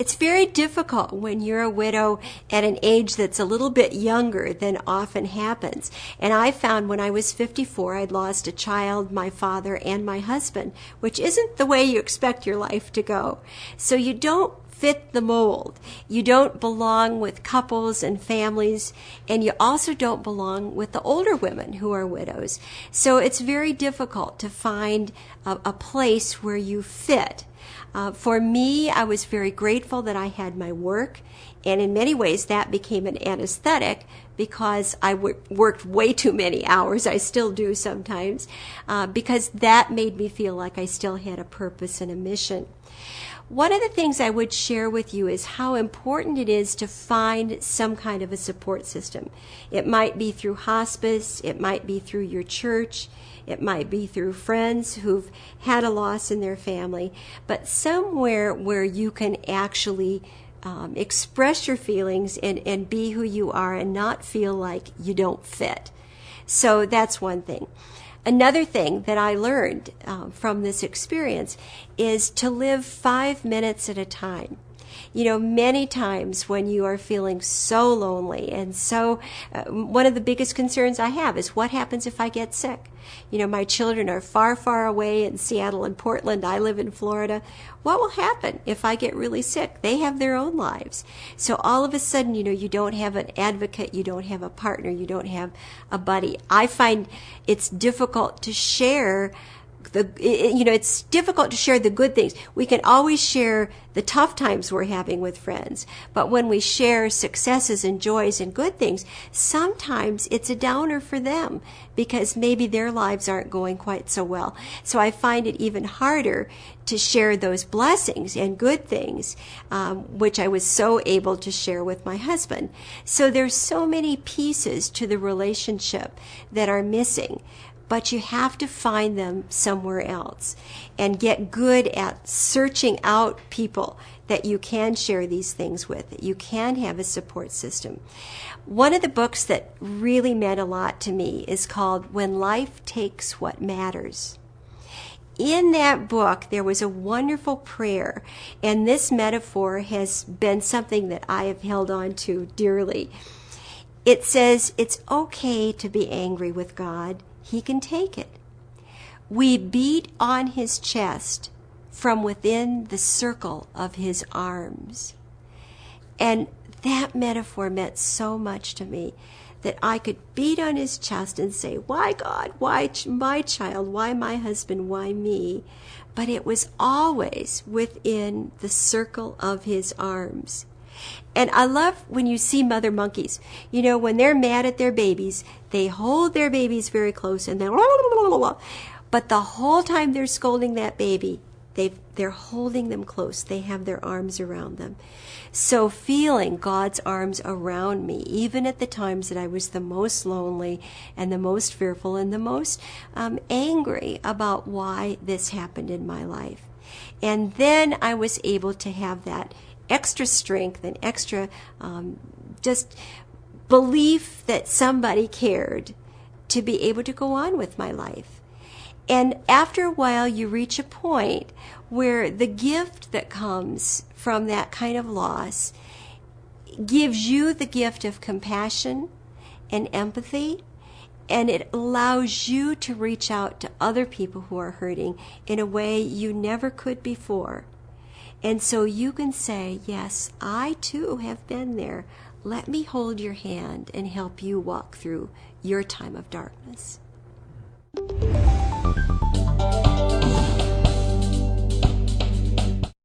It's very difficult when you're a widow at an age that's a little bit younger than often happens. And I found when I was 54, I'd lost a child, my father, and my husband, which isn't the way you expect your life to go. So you don't fit the mold. You don't belong with couples and families, and you also don't belong with the older women who are widows. So it's very difficult to find a place where you fit. For me, I was very grateful that I had my work, and in many ways that became an anesthetic because I worked way too many hours. I still do sometimes, because that made me feel like I still had a purpose and a mission. One of the things I would share with you is how important it is to find some kind of a support system. It might be through hospice, it might be through your church, it might be through friends who've had a loss in their family, but somewhere where you can actually express your feelings and be who you are and not feel like you don't fit. So that's one thing. Another thing that I learned from this experience is to live 5 minutes at a time. You know, many times when you are feeling so lonely and so, one of the biggest concerns I have is what happens if I get sick? You know, my children are far, far away in Seattle and Portland. I live in Florida. What will happen if I get really sick? They have their own lives. So all of a sudden, you know, you don't have an advocate, you don't have a partner, you don't have a buddy. I find it's difficult to share it's difficult to share the good things. We can always share the tough times we're having with friends, but when we share successes and joys and good things, sometimes it's a downer for them because maybe their lives aren't going quite so well. So I find it even harder to share those blessings and good things, which I was so able to share with my husband. So there's so many pieces to the relationship that are missing. But you have to find them somewhere else and get good at searching out people that you can share these things with, that you can have a support system. One of the books that really meant a lot to me is called When Life Takes What Matters. In that book, there was a wonderful prayer, and this metaphor has been something that I have held on to dearly. It says, it's okay to be angry with God. He can take it. We beat on his chest from within the circle of his arms. And that metaphor meant so much to me that I could beat on his chest and say, why God? Why my child? Why my husband? Why me? But it was always within the circle of his arms. And I love when you see mother monkeys. You know, when they're mad at their babies, they hold their babies very close and then, but the whole time they're scolding that baby, they're holding them close. They have their arms around them. So feeling God's arms around me, even at the times that I was the most lonely and the most fearful and the most angry about why this happened in my life. And then I was able to have that extra strength and extra just belief that somebody cared to be able to go on with my life. And after a while, you reach a point where the gift that comes from that kind of loss gives you the gift of compassion and empathy, and it allows you to reach out to other people who are hurting in a way you never could before. And so you can say, yes, I too have been there. Let me hold your hand and help you walk through your time of darkness.